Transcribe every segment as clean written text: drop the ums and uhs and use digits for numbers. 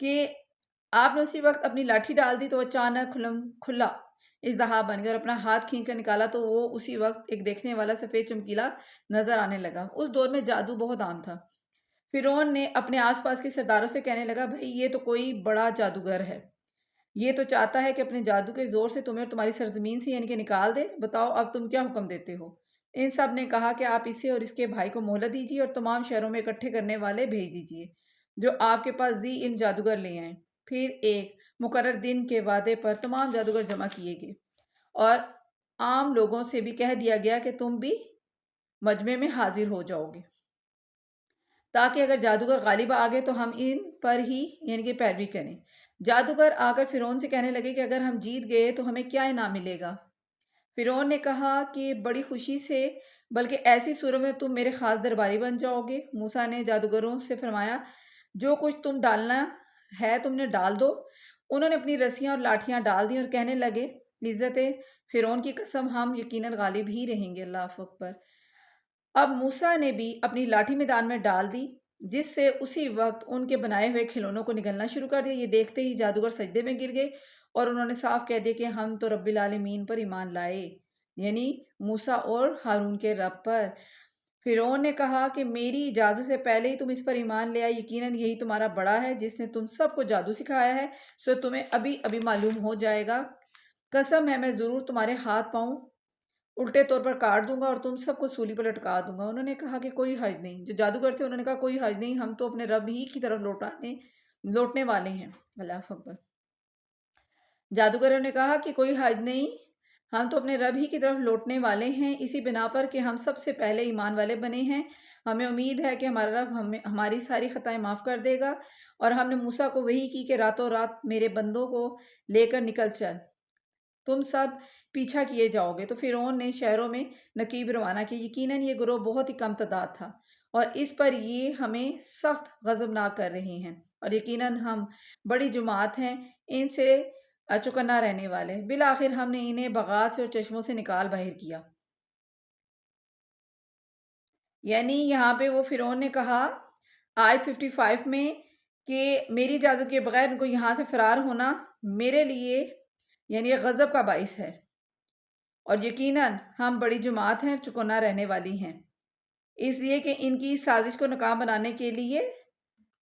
کہ آپ نے اسی وقت اپنی لاٹھی ڈال دی تو اچانک کھلا اژدہا بن گیا اور اپنا ہاتھ کھینچ کر نکالا تو وہ اسی وقت ایک دیکھنے والا سفید چمکیلا نظر آنے لگا۔ اس دور میں جادو بہت عام تھا۔ فرعون نے اپنے آس پاس کے سرداروں سے کہنے لگا، بھائی یہ تو کوئی بڑا جادوگر ہے، یہ تو چاہتا ہے کہ اپنے جادو کے زور سے تمہیں اور تمہاری سرزمین سے یعنی کہ نکال دے۔ بتاؤ اب تم کیا حکم دیتے ہو؟ ان سب نے کہا کہ آپ اسے اور اس کے بھائی کو مہلت دیجیے اور تمام شہروں میں اکٹھے کرنے والے بھیج دیجیے جو آپ کے پاس ذی علم جادوگر لے آئیں۔ پھر ایک مقرر دن کے وعدے پر تمام جادوگر جمع کیے گئے اور عام لوگوں سے بھی کہہ دیا گیا کہ تم بھی مجمع میں حاضر ہو جاؤ گے، تاکہ اگر جادوگر غالب آ گئے تو ہم ان پر ہی یعنی کہ پیروی کریں۔ جادوگر آ کر فرعون سے کہنے لگے کہ اگر ہم جیت گئے تو ہمیں کیا انعام ملے گا؟ فرعون نے کہا کہ بڑی خوشی سے، بلکہ ایسی صورت میں تم میرے خاص درباری بن جاؤ گے۔ موسیٰ نے جادوگروں سے فرمایا، جو کچھ تم ڈالنا ہے تم نے ڈال دو۔ انہوں نے اپنی رسیاں اور لاٹھیاں ڈال دیں اور کہنے لگے، عزت فرعون کی قسم ہم یقیناً غالب ہی رہیں گے۔ اللہ اکبر۔ اب موسیٰ نے بھی اپنی لاٹھی میدان میں ڈال دی، جس سے اسی وقت ان کے بنائے ہوئے کھلونوں کو نگلنا شروع کر دیا۔ یہ دیکھتے ہی جادوگر سجدے میں گر گئے اور انہوں نے صاف کہہ دیا کہ ہم تو رب العالمین پر ایمان لائے، یعنی موسیٰ اور ہارون کے رب پر۔ فرعون نے کہا کہ میری اجازت سے پہلے ہی تم اس پر ایمان لے آئے، یقیناً یہی تمہارا بڑا ہے جس نے تم سب کو جادو سکھایا ہے، سو تمہیں ابھی ابھی معلوم ہو جائے گا۔ قسم ہے میں ضرور تمہارے ہاتھ پاؤں الٹے طور پر کاٹ دوں گا اور تم سب کو سولی پر لٹکا دوں گا۔ انہوں نے کہا کہ کوئی حرج نہیں۔ جو جادوگر تھے انہوں نے کہا کوئی حرج نہیں، ہم تو اپنے رب ہی کی طرف لوٹنے والے ہیں۔ اللہ اکبر۔ جادوگروں نے کہا کہ کوئی حرج نہیں، ہم تو اپنے رب ہی کی طرف لوٹنے والے ہیں، اسی بنا پر کہ ہم سب سے پہلے ایمان والے بنے ہیں۔ ہمیں امید ہے کہ ہمارا رب ہماری ساری خطائیں معاف کر دے گا۔ اور ہم نے موسیٰ کو وحی کی کہ راتوں رات میرے بندوں کو لے کر نکل چل، تم سب پیچھا کیے جاؤ گے۔ تو فرعون نے شہروں میں نقیب روانہ کی۔ یقیناً یہ گروہ بہت ہی کم تعداد تھا اور اس پر یہ ہمیں سخت غضبناک کر رہے ہیں، اور یقیناً ہم بڑی جماعت ہیں ان سے چکنا رہنے والے۔ بالآخر ہم نے انہیں باغات سے اور چشموں سے نکال باہر کیا۔ یعنی یہاں پہ وہ فرعون نے کہا آیت 55 میں کہ میری اجازت کے بغیر ان کو یہاں سے فرار ہونا میرے لیے یعنی غضب کا باعث ہے، اور یقیناً ہم بڑی جماعت ہیں، چکونا رہنے والی ہیں، اس لیے کہ ان کی سازش کو ناکام بنانے کے لیے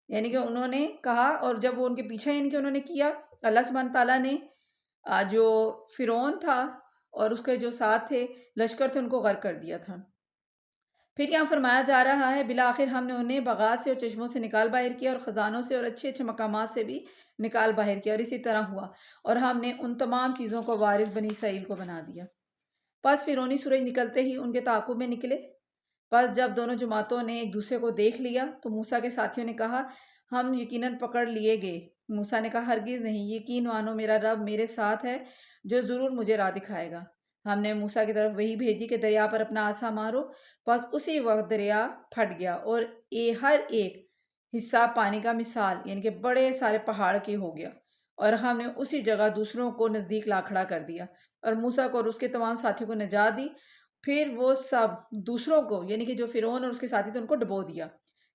یعنی کہ انہوں نے کہا، اور جب وہ ان کے پیچھے یعنی کہ انہوں نے کیا، اللہ سبحانہ تعالیٰ نے جو فرعون تھا اور اس کے جو ساتھ تھے لشکر تھے ان کو غرق کر دیا تھا۔ پھر یہاں فرمایا جا رہا ہے بالآخر ہم نے انہیں باغات سے اور چشموں سے نکال باہر کیا اور خزانوں سے اور اچھے اچھے مقامات سے بھی نکال باہر کیا، اور اسی طرح ہوا، اور ہم نے ان تمام چیزوں کو وارث بنی اسرائیل کو بنا دیا۔ پس فرعونی سورج نکلتے ہی ان کے تعاقب میں نکلے۔ پس جب دونوں جماعتوں نے ایک دوسرے کو دیکھ لیا تو موسیٰ کے ساتھیوں نے کہا ہم یقیناً پکڑ لیے گئے۔ موسیٰ نے کہا ہرگز نہیں، یقین مانو میرا رب میرے ساتھ ہے جو ضرور مجھے راہ دکھائے گا۔ ہم نے موسیٰ کی طرف وہی بھیجی کہ دریا پر اپنا عصا مارو، پس اسی وقت دریا پھٹ گیا اور ہر ایک حصہ پانی کا مثال یعنی کہ بڑے سارے پہاڑ کے ہو گیا، اور ہم نے اسی جگہ دوسروں کو نزدیک لا کھڑا کر دیا اور موسیٰ کو اور اس کے تمام ساتھیوں کو نجات دی۔ پھر وہ سب دوسروں کو یعنی کہ جو فرعون اور اس کے ساتھی تھے ان کو ڈبو دیا۔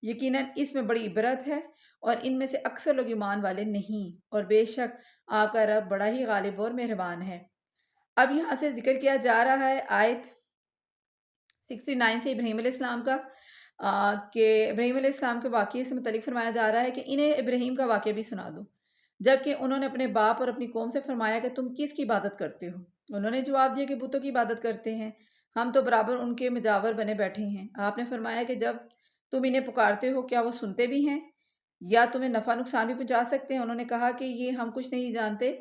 یقیناً اس میں بڑی عبرت ہے اور ان میں سے اکثر لوگ ایمان والے نہیں، اور بے شک آپ کا رب بڑا ہی غالب اور مہربان ہے۔ اب یہاں سے ذکر کیا جا رہا ہے آیت 69 سے ابراہیم علیہ السلام کا، کہ ابراہیم علیہ السلام کے واقعے سے متعلق فرمایا جا رہا ہے کہ انہیں ابراہیم کا واقعہ بھی سنا دو، جبکہ انہوں نے اپنے باپ اور اپنی قوم سے فرمایا کہ تم کس کی عبادت کرتے ہو؟ انہوں نے جواب دیا کہ بتوں کی عبادت کرتے ہیں، ہم تو برابر ان کے مجاور بنے بیٹھے ہیں۔ آپ نے فرمایا کہ جب تم انہیں پکارتے ہو کیا وہ سنتے بھی ہیں یا تمہیں نفع نقصان بھی پہنچا سکتے ہیں؟ انہوں نے کہا کہ یہ ہم کچھ نہیں جانتے،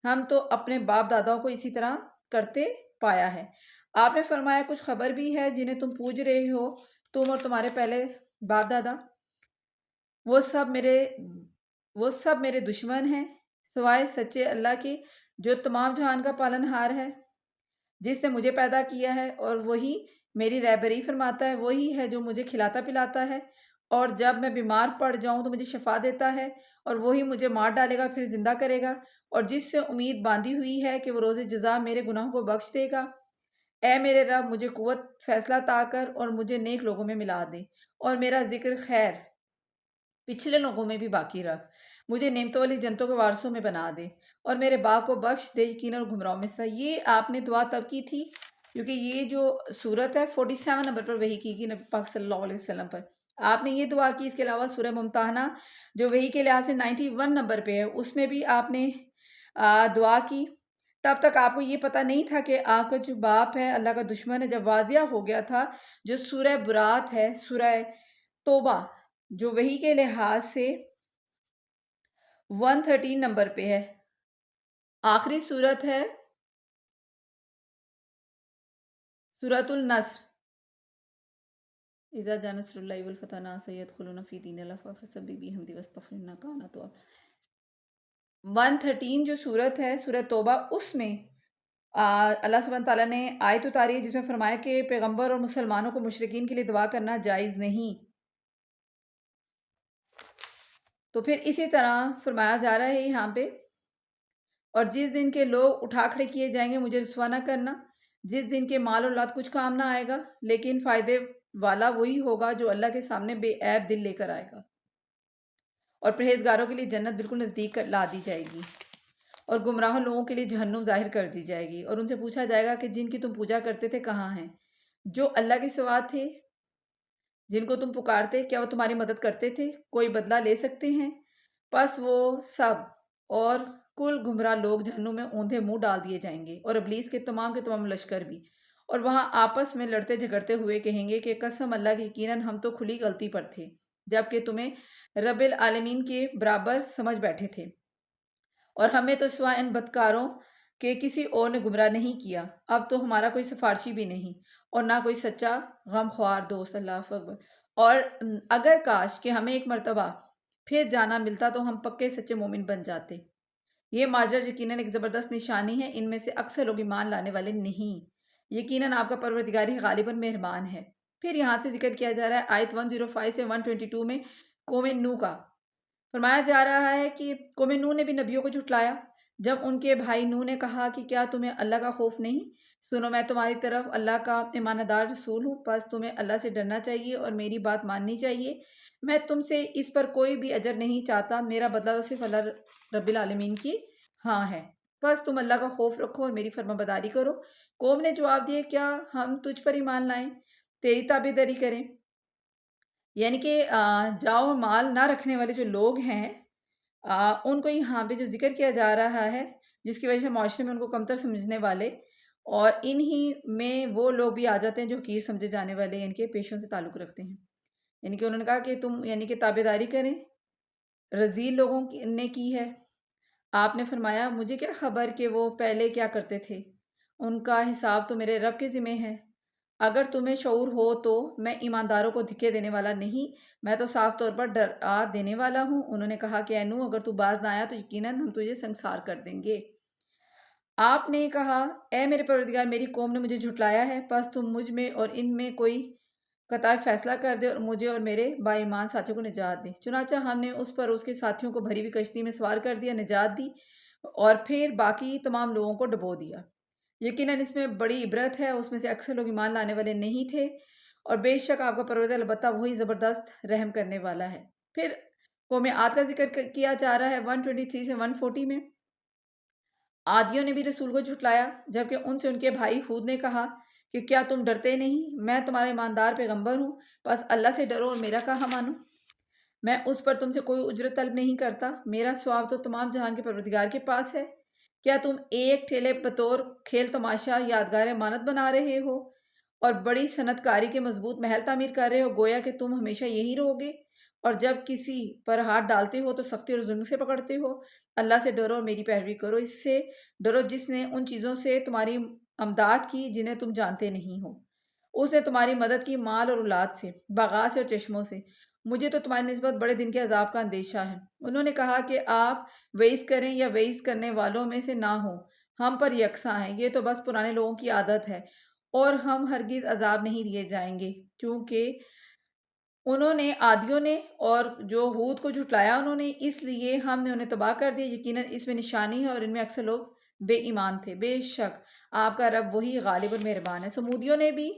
ہم تو اپنے باپ داداؤں کو اسی طرح کرتے پایا ہے۔ آپ نے فرمایا کچھ خبر بھی ہے جنہیں تم پوج رہے ہو، تم اور تمہارے پہلے باپ دادا، وہ سب میرے دشمن ہیں سوائے سچے اللہ کے جو تمام جہان کا پالن ہار ہے، جس نے مجھے پیدا کیا ہے، اور وہی میری رہبری فرماتا ہے، وہی ہے جو مجھے کھلاتا پلاتا ہے، اور جب میں بیمار پڑ جاؤں تو مجھے شفا دیتا ہے، اور وہی مجھے مار ڈالے گا پھر زندہ کرے گا، اور جس سے امید باندھی ہوئی ہے کہ وہ روز جزا میرے گناہوں کو بخش دے گا۔ اے میرے رب مجھے قوت فیصلہ عطا کر اور مجھے نیک لوگوں میں ملا دے، اور میرا ذکر خیر پچھلے لوگوں میں بھی باقی رکھ۔ مجھے نعمتوں والی جنتوں کے وارثوں میں بنا دے اور میرے باپ کو بخش دے یقیناً گمراہوں میں سے۔ یہ آپ نے دعا تب کی تھی کیونکہ یہ جو صورت ہے 47 نمبر پر وحی کی نبی پاک صلی اللہ علیہ وسلم پر آپ نے یہ دعا کی۔ اس کے علاوہ سورہ ممتحنہ جو وحی کے لحاظ سے 91 نمبر پہ ہے اس میں بھی آپ نے دعا کی۔ تب تک آپ کو یہ پتہ نہیں تھا کہ آپ کا جو باپ ہے اللہ کا دشمن ہے۔ جب واضح ہو گیا تھا جو سورہ برات ہے، سورہ توبہ جو وحی کے لحاظ سے 113 نمبر پہ ہے، آخری سورت ہے سورۃ النصر۔ اذا جاء نصر اللہ والفتح سيدخلون في دین اللہ فسبح بحمد واستغفر انک کان توابا۔ 113 جو سورت ہے سورۃ توبہ، اس میں اللہ سبحانہ تعالیٰ نے آیت اتاری ہے جس میں فرمایا کہ پیغمبر اور مسلمانوں کو مشرکین کے لیے دعا کرنا جائز نہیں۔ تو پھر اسی طرح فرمایا جا رہا ہے یہاں پہ، اور جس دن کے لوگ اٹھا کھڑے کیے جائیں گے مجھے رسوا نہ کرنا، جس دن کے مال اور اولاد کچھ کام نہ آئے گا، لیکن فائدے والا وہی ہوگا جو اللہ کے سامنے بے عیب دل لے کر آئے گا، اور پرہیزگاروں کے لیے جنت بالکل نزدیک لا دی جائے گی، اور گمراہ لوگوں کے لیے جہنم ظاہر کر دی جائے گی، اور ان سے پوچھا جائے گا کہ جن کی تم پوجا کرتے تھے کہاں ہیں؟ جو اللہ کے سوا تھے جن کو تم پکارتے، کیا وہ تمہاری مدد کرتے تھے؟ کوئی بدلہ لے سکتے ہیں؟ پس وہ سب اور کل گمراہ لوگ جہنم میں اوندھے منہ ڈال دیے جائیں گے، اور ابلیس کے تمام لشکر بھی، اور وہاں آپس میں لڑتے جھگڑتے ہوئے کہیں گے کہ قسم اللہ کی یقیناً ہم تو کھلی غلطی پر تھے جبکہ تمہیں رب العالمین کے برابر سمجھ بیٹھے تھے، اور ہمیں تو سوا ان بدکاروں کہ کسی اور نے گمراہ نہیں کیا، اب تو ہمارا کوئی سفارشی بھی نہیں اور نہ کوئی سچا غم خوار دوست۔ اللہ اکبر۔ اور اگر کاش کہ ہمیں ایک مرتبہ پھر جانا ملتا تو ہم پکے سچے مومن بن جاتے۔ یہ ماجرا یقیناً ایک زبردست نشانی ہے، ان میں سے اکثر لوگ ایمان لانے والے نہیں، یقیناً آپ کا پروردگار ہی غالباً مہربان ہے۔ پھر یہاں سے ذکر کیا جا رہا ہے آیت 105 سے 122 میں قوم نوح کا۔ فرمایا جا رہا ہے کہ قوم نوح نے بھی نبیوں کو جھٹلایا جب ان کے بھائی نوح نے کہا کہ کیا تمہیں اللہ کا خوف نہیں؟ سنو میں تمہاری طرف اللہ کا ایماندار رسول ہوں، پس تمہیں اللہ سے ڈرنا چاہیے اور میری بات ماننی چاہیے۔ میں تم سے اس پر کوئی بھی اجر نہیں چاہتا، میرا بدلہ تو صرف اللہ رب العالمین کی ہاں ہے، بس تم اللہ کا خوف رکھو اور میری فرما برداری کرو۔ قوم نے جواب دیا کیا ہم تجھ پر ایمان لائیں، تیری تابعداری کریں؟ یعنی کہ جاؤ مال نہ رکھنے والے جو لوگ ہیں ان کو یہاں پہ جو ذکر کیا جا رہا ہے جس کی وجہ سے معاشرے میں ان کو کمتر سمجھنے والے، اور انہی میں وہ لوگ بھی آ جاتے ہیں جو حقیر سمجھے جانے والے ان کے پیشوں سے تعلق رکھتے ہیں، یعنی کہ انہوں نے کہا کہ تم یعنی کہ تابعداری کریں، رذیل لوگوں نے کی ہے۔ آپ نے فرمایا مجھے کیا خبر کہ وہ پہلے کیا کرتے تھے، ان کا حساب تو میرے رب کے ذمہ ہے۔ اگر تمہیں شعور ہو تو میں ایمانداروں کو دھکے دینے والا نہیں، میں تو صاف طور پر ڈرا دینے والا ہوں۔ انہوں نے کہا کہ اے نوح اگر تو باز نہ آیا تو یقیناً ہم تجھے سنسار کر دیں گے۔ آپ نے کہا اے میرے پروردگار میری قوم نے مجھے جھٹلایا ہے، پس تم مجھ میں اور ان میں کوئی قطعی فیصلہ کر دے اور مجھے اور میرے با ایمان ساتھیوں کو نجات دے۔ چنانچہ ہم نے اس پر اس کے ساتھیوں کو بھری ہوئی کشتی میں سوار کر دیا، نجات دی اور پھر باقی تمام لوگوں کو ڈبو دیا۔ یقیناً اس میں بڑی عبرت ہے، اس میں سے اکثر لوگ ایمان لانے والے نہیں تھے، اور بے شک آپ کا پروردگار البتہ وہی زبردست رحم کرنے والا ہے۔ پھر قوم عاد کا ذکر کیا جا رہا ہے 123 سے 140 میں۔ عادیوں نے بھی رسول کو جھٹلایا جبکہ ان سے ان کے بھائی ہود نے کہا کہ کیا تم ڈرتے نہیں؟ میں تمہارا ایماندار پیغمبر ہوں، بس اللہ سے ڈرو اور میرا کہا مانو۔ میں اس پر تم سے کوئی اجرت طلب نہیں کرتا، میرا ثواب تو تمام جہان کے پروردگار کے پاس ہے۔ کیا تم ایک ٹھیلے بطور کھیل تماشا یادگار امانت بنا رہے ہو اور بڑی صنعت کاری کے مضبوط محل تعمیر کر رہے ہو، گویا کہ تم ہمیشہ یہی رہو گے، اور جب کسی پر ہاتھ ڈالتے ہو تو سختی اور ظلم سے پکڑتے ہو؟ اللہ سے ڈرو اور میری پیروی کرو، اس سے ڈرو جس نے ان چیزوں سے تمہاری امداد کی جنہیں تم جانتے نہیں ہو۔ اس نے تمہاری مدد کی مال اور اولاد سے، باغات سے اور چشموں سے۔ مجھے تو تمہاری نسبت بڑے دن کے عذاب کا اندیشہ ہے۔ انہوں نے کہا کہ آپ وعظ کریں یا وعظ کرنے والوں میں سے نہ ہوں، ہم پر یکساں ہیں، یہ تو بس پرانے لوگوں کی عادت ہے، اور ہم ہرگز عذاب نہیں دیے جائیں گے، کیونکہ انہوں نے عادیوں نے اور جو ہود کو جھٹلایا انہوں نے، اس لیے ہم نے انہیں تباہ کر دیا۔ یقیناً اس میں نشانی ہے اور ان میں اکثر لوگ بے ایمان تھے۔ بے شک آپ کا رب وہی غالب اور مہربان ہے۔ سمودیوں نے بھی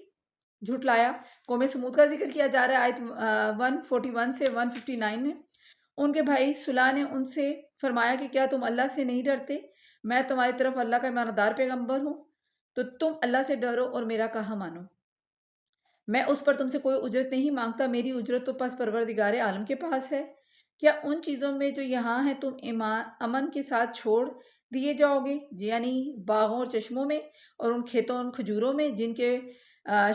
جھٹلایا۔ قوم سمود کا ذکر کیا جا رہا ہے آیت 141 سے 159 میں۔ ان کے بھائی صلح نے ان سے فرمایا کہ کیا تم اللہ سے نہیں ڈرتے؟ میں تمہاری طرف اللہ کا ایماندار پیغمبر ہوں، تو تم اللہ سے ڈرو اور میرا کہا مانو۔ میں اس پر تم سے کوئی اجرت نہیں مانگتا، میری اجرت تو پس پروردگار عالم کے پاس ہے۔ کیا ان چیزوں میں جو یہاں ہیں تم امن کے ساتھ چھوڑ دیے جاؤ گے، یعنی باغوں اور چشموں میں، اور ان کھیتوں اور کھجوروں میں جن کے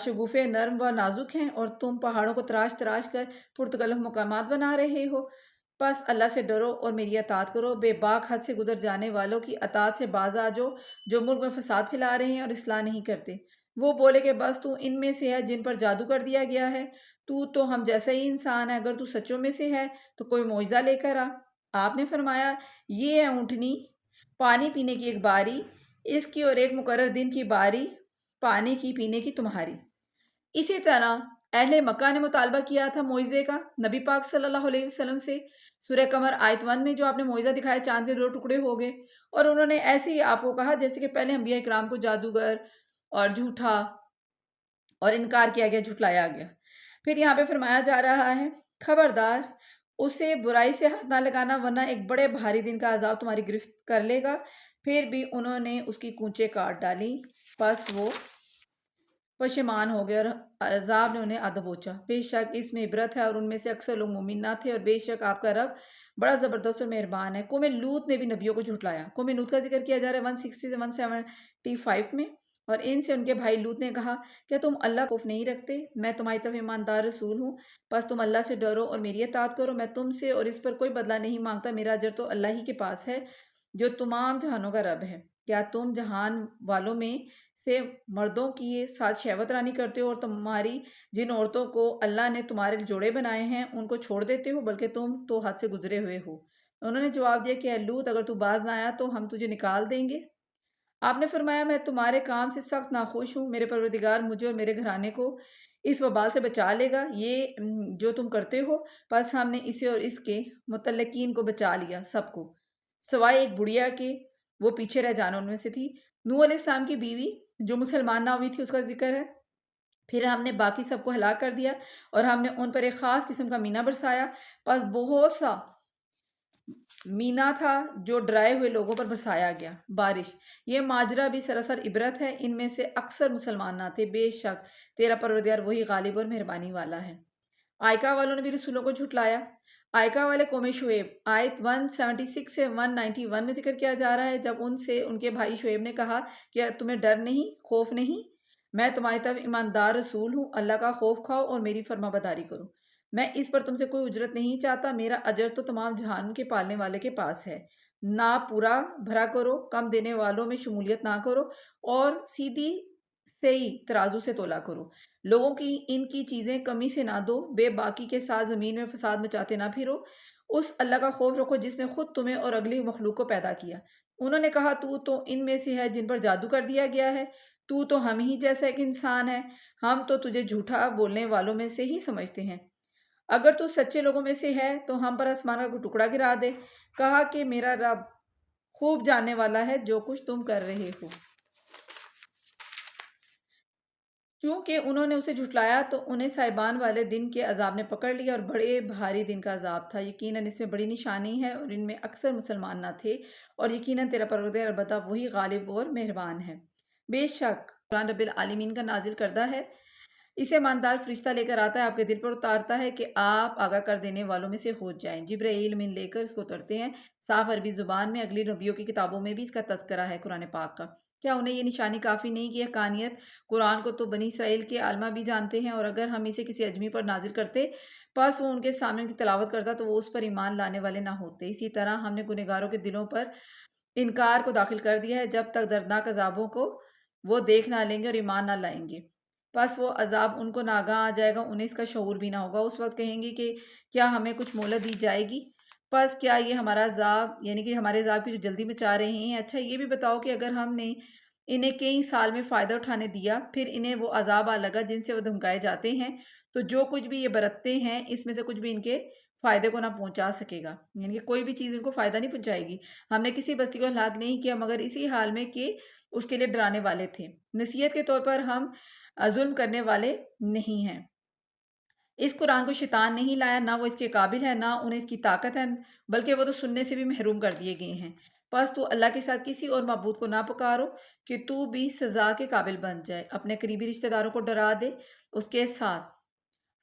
شگوفے نرم و نازک ہیں، اور تم پہاڑوں کو تراش تراش کر پرتگلف مقامات بنا رہے ہو؟ پس اللہ سے ڈرو اور میری اطاعت کرو، بے باک حد سے گزر جانے والوں کی اطاعت سے باز آ جاؤ جو ملک میں فساد پھیلا رہے ہیں اور اصلاح نہیں کرتے۔ وہ بولے کہ بس تو ان میں سے ہے جن پر جادو کر دیا گیا ہے، تو ہم جیسا ہی انسان ہے، اگر تو سچوں میں سے ہے تو کوئی معجزہ لے کر آ۔ آپ نے فرمایا، یہ ہے اونٹنی، پانی پینے کی ایک باری اس کی اور ایک مقرر دن کی باری پانی کی پینے کی تمہاری۔ اسی طرح اہل مکہ نے مطالبہ کیا تھا معجزے کا نبی پاک صلی اللہ علیہ وسلم سے۔ سورہ قمر آیت 1 میں جو آپ نے معجزہ دکھایا، چاند کے 2 ٹکڑے ہو گئے، اور انہوں نے ایسے ہی آپ کو کہا جیسے کہ پہلے انبیاء کرام کو جادوگر اور جھوٹا اور انکار کیا گیا، جھٹلایا گیا۔ پھر یہاں پہ فرمایا جا رہا ہے، خبردار اسے برائی سے ہاتھ نہ لگانا ورنہ ایک بڑے بھاری دن کا عذاب تمہاری گرفت کر لے گا۔ پھر بھی انہوں نے اس کی کونچیں کاٹ ڈالی، پس وہ پشیمان ہو گئے اور عذاب نے انہیں آدھا بوچا۔ بے شک اس میں عبرت ہے، اور ان میں سے اکثر لوگ مومن نہ تھے، اور بے شک آپ کا رب بڑا زبردست اور مہربان ہے۔ قوم لوط نے بھی نبیوں کو جھٹلایا۔ قوم لوط کا ذکر کیا جا رہا ہے 160 سے 175 میں، اور ان سے ان کے بھائی لوط نے کہا، کیا تم اللہ کو خوف نہیں رکھتے؟ میں تمہاری طرف ایماندار رسول ہوں، بس تم اللہ سے ڈرو اور میری اطاعت کرو۔ میں تم سے اور اس پر کوئی بدلہ نہیں مانگتا، میرا اجر تو اللہ ہی کے پاس ہے جو تمام جہانوں کا رب ہے۔ کیا تم جہان والوں میں سے مردوں کی ساتھ شہوت رانی کرتے ہو، اور تمہاری جن عورتوں کو اللہ نے تمہارے جوڑے بنائے ہیں ان کو چھوڑ دیتے ہو، بلکہ تم تو حد سے گزرے ہوئے ہو؟ انہوں نے جواب دیا کہ اے لوط، اگر تو باز نہ آیا تو ہم تجھے نکال دیں گے۔ آپ نے فرمایا، میں تمہارے کام سے سخت ناخوش ہوں، میرے پروردگار مجھے اور میرے گھرانے کو اس وبال سے بچا لے گا یہ جو تم کرتے ہو۔ پس ہم نے اسے اور اس کے متعلقین کو بچا لیا، سب کو سوائے ایک بڑھیا کے، وہ پیچھے رہ جانا ان میں سے تھی۔ نوح علیہ السلام کی بیوی جو مسلمان نہ ہوئی تھی اس کا ذکر ہے۔ پھر ہم نے باقی سب کو ہلاک کر دیا، اور ہم نے ان پر ایک خاص قسم کا مینا برسایا، پس بہت سا مینا تھا جو ڈرائے ہوئے لوگوں پر برسایا گیا۔ بارش، یہ ماجرا بھی سراسر عبرت ہے، ان میں سے اکثر مسلمان نہ تھے۔ بے شک تیرا پروردگار وہی غالب اور مہربانی والا ہے۔ آئکا والوں نے بھی رسولوں کو جھٹلایا۔ آئکا والے قوم شعیب آیت 176 سے 191 میں ذکر کیا جا رہا ہے، جب ان سے ان کے بھائی شعیب نے کہا کہ تمہیں ڈر نہیں، خوف نہیں؟ میں تمہاری طرف ایماندار رسول ہوں، اللہ کا خوف کھاؤ اور میری فرما برداری کرو۔ میں اس پر تم سے کوئی اجرت نہیں چاہتا، میرا اجر تو تمام جہان کے پالنے والے کے پاس ہے۔ نہ پورا بھرا کرو، کم دینے والوں میں شمولیت نہ کرو، اور سیدھی صحیح ترازو سے تولا کرو۔ لوگوں کی ان کی چیزیں کمی سے نہ دو، بے باکی کے ساتھ زمین میں فساد مچاتے نہ پھرو۔ اس اللہ کا خوف رکھو جس نے خود تمہیں اور اگلی مخلوق کو پیدا کیا۔ انہوں نے کہا، تو ان میں سے ہے جن پر جادو کر دیا گیا ہے، تو ہم ہی جیسا ایک انسان ہے، ہم تو تجھے جھوٹا بولنے والوں میں سے ہی سمجھتے ہیں۔ اگر تو سچے لوگوں میں سے ہے تو ہم پر آسمان کا کوئی ٹکڑا گرا دے۔ کہا کہ میرا رب خوب جاننے والا ہے جو کچھ تم کر رہے ہو۔ چونکہ انہوں نے اسے جھٹلایا تو انہیں صاحبان والے دن کے عذاب نے پکڑ لیا، اور بڑے بھاری دن کا عذاب تھا۔ یقیناً اس میں بڑی نشانی ہے، اور ان میں اکثر مسلمان نہ تھے، اور یقیناً تیرا پروردگار البتہ وہی غالب اور مہربان ہے۔ بے شک قرآن رب العالمین کا نازل کردہ ہے، اسے ایماندار فرشتہ لے کر آتا ہے، آپ کے دل پر اتارتا ہے کہ آپ آگاہ کر دینے والوں میں سے ہو جائیں۔ جبرائیل من لے کر اس کو اترتے ہیں، صاف عربی زبان میں۔ اگلی نبیوں کی کتابوں میں بھی اس کا تذکرہ ہے قرآن پاک کا۔ کیا انہیں یہ نشانی کافی نہیں کہ حقانیت قرآن کو تو بنی اسرائیل کے عالمہ بھی جانتے ہیں، اور اگر ہم اسے کسی اجمی پر نازل کرتے پس وہ ان کے سامنے ان کی تلاوت کرتا تو وہ اس پر ایمان لانے والے نہ ہوتے۔ اسی طرح ہم نے گنہگاروں کے دلوں پر انکار کو داخل کر دیا ہے جب تک دردناک عذابوں کو وہ دیکھ نہ لیں گے اور ایمان نہ لائیں گے۔ پس وہ عذاب ان کو ناگاہ آ جائے گا، انہیں اس کا شعور بھی نہ ہوگا۔ اس وقت کہیں گے کہ کیا ہمیں کچھ مہلت دی جائے گی؟ پس کیا یہ ہمارا عذاب، یعنی کہ ہمارے عذاب کی جو جلدی مچا رہے ہیں؟ اچھا یہ بھی بتاؤ کہ اگر ہم نے انہیں کئی سال میں فائدہ اٹھانے دیا، پھر انہیں وہ عذاب آ لگا جن سے وہ دھمکائے جاتے ہیں، تو جو کچھ بھی یہ برتتے ہیں اس میں سے کچھ بھی ان کے فائدے کو نہ پہنچا سکے گا، یعنی کہ کوئی بھی چیز ان کو فائدہ نہیں پہنچائے گی۔ ہم نے کسی بستی کو ہلاک نہیں کیا مگر اسی حال میں کہ اس کے لیے ڈرانے والے تھے۔ نصیحت کے طور پر ہم ظلم کرنے والے نہیں ہیں۔ اس قرآن کو شیطان نہیں لایا، نہ وہ اس کے قابل ہے، نہ انہیں اس کی طاقت ہے، بلکہ وہ تو سننے سے بھی محروم کر دیے گئے ہیں۔ بس تو اللہ کے ساتھ کسی اور معبود کو نہ پکارو کہ تو بھی سزا کے قابل بن جائے۔ اپنے قریبی رشتہ داروں کو ڈرا دے، اس کے ساتھ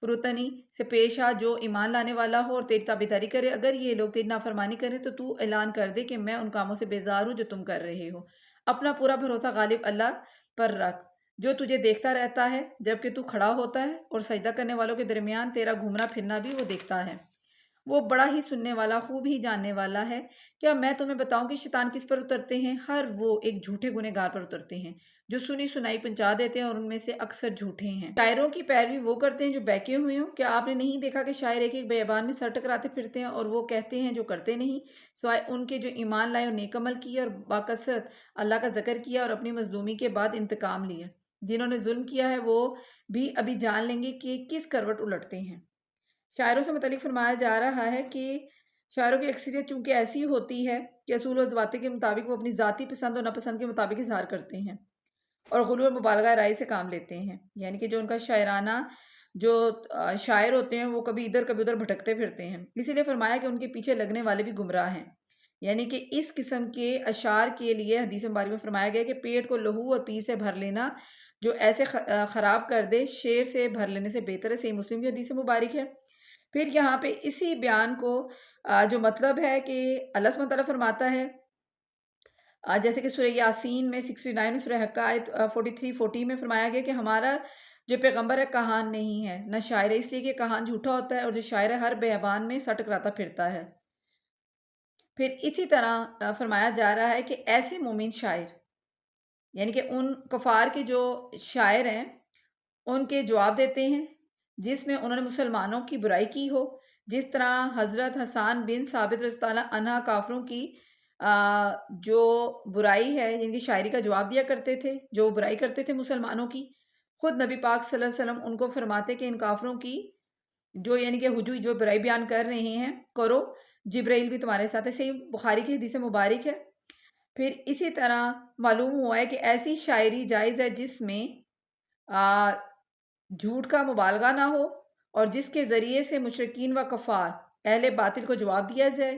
فروتنی سے پیش آ جو ایمان لانے والا ہو اور تیری تابعداری کرے۔ اگر یہ لوگ تیری نافرمانی کریں تو اعلان کر دے کہ میں ان کاموں سے بیزار ہوں جو تم کر رہے ہو۔ اپنا پورا بھروسہ غالب اللہ پر رکھ جو تجھے دیکھتا رہتا ہے جبکہ تو کھڑا ہوتا ہے، اور سجدہ کرنے والوں کے درمیان تیرا گھومنا پھرنا بھی وہ دیکھتا ہے۔ وہ بڑا ہی سننے والا، خوب ہی جاننے والا ہے۔ کیا میں تمہیں بتاؤں کہ شیطان کس پر اترتے ہیں؟ ہر وہ ایک جھوٹے گنہگار پر اترتے ہیں جو سنی سنائی پہنچا دیتے ہیں، اور ان میں سے اکثر جھوٹے ہیں۔ شاعروں کی پیروی وہ کرتے ہیں جو بہکے ہوئے ہوں۔ کیا آپ نے نہیں دیکھا کہ شاعر ایک بیابان میں سر ٹکراتے پھرتے ہیں، اور وہ کہتے ہیں جو کرتے نہیں، سوائے ان کے جو ایمان لائے اور نیک عمل کیے اور باکثرت اللہ کا ذکر کیا اور اپنی مظلومی کے بعد انتقام لیا۔ جنہوں نے ظلم کیا ہے وہ بھی ابھی جان لیں گے کہ کس کروٹ الٹتے ہیں۔ شاعروں سے متعلق فرمایا جا رہا ہے کہ شاعروں کی اکثریت چونکہ ایسی ہوتی ہے کہ اصول و ضوابط کے مطابق وہ اپنی ذاتی پسند اور ناپسند کے مطابق اظہار کرتے ہیں اور غلو اور مبالغہ رائے سے کام لیتے ہیں، یعنی کہ جو ان کا شاعرانہ جو شاعر ہوتے ہیں وہ کبھی ادھر کبھی ادھر بھٹکتے پھرتے ہیں۔ اسی لیے فرمایا کہ ان کے پیچھے لگنے والے بھی گمراہ ہیں، یعنی کہ اس قسم کے اشعار کے لیے حدیث مبارک میں فرمایا گیا کہ پیٹ کو لہو اور پیر سے بھر لینا جو ایسے خراب کر دے، شیر سے بھر لینے سے بہتر ہے۔ صحیح مسلم کی حدیث مبارک ہے۔ پھر یہاں پہ اسی بیان کو جو مطلب ہے کہ اللہ سبحانہ وتعالیٰ فرماتا ہے جیسے کہ سورہ یاسین میں 69 میں، سورہ حقہ آیت 43-40 میں فرمایا گیا کہ ہمارا جو پیغمبر ہے کہان نہیں ہے نہ شاعر ہے، اس لیے کہ کہان جھوٹا ہوتا ہے اور جو شاعر ہے ہر بیابان میں سر ٹکراتا پھرتا ہے۔ پھر اسی طرح فرمایا جا رہا ہے کہ ایسے مومن شاعر، یعنی کہ ان کفار کے جو شاعر ہیں ان کے جواب دیتے ہیں جس میں انہوں نے مسلمانوں کی برائی کی ہو، جس طرح حضرت حسان بن ثابت رضی اللہ عنہ کافروں کی جو برائی ہے یعنی کہ شاعری کا جواب دیا کرتے تھے، جو برائی کرتے تھے مسلمانوں کی۔ خود نبی پاک صلی اللہ علیہ وسلم ان کو فرماتے کہ ان کافروں کی جو یعنی کہ جو برائی بیان کر رہے ہیں کرو، جبرائیل بھی تمہارے ساتھ ہے۔ صحیح بخاری کی حدیث مبارک ہے۔ پھر اسی طرح معلوم ہوا ہے کہ ایسی شاعری جائز ہے جس میں جھوٹ کا مبالغہ نہ ہو اور جس کے ذریعے سے مشرکین و کفار اہل باطل کو جواب دیا جائے۔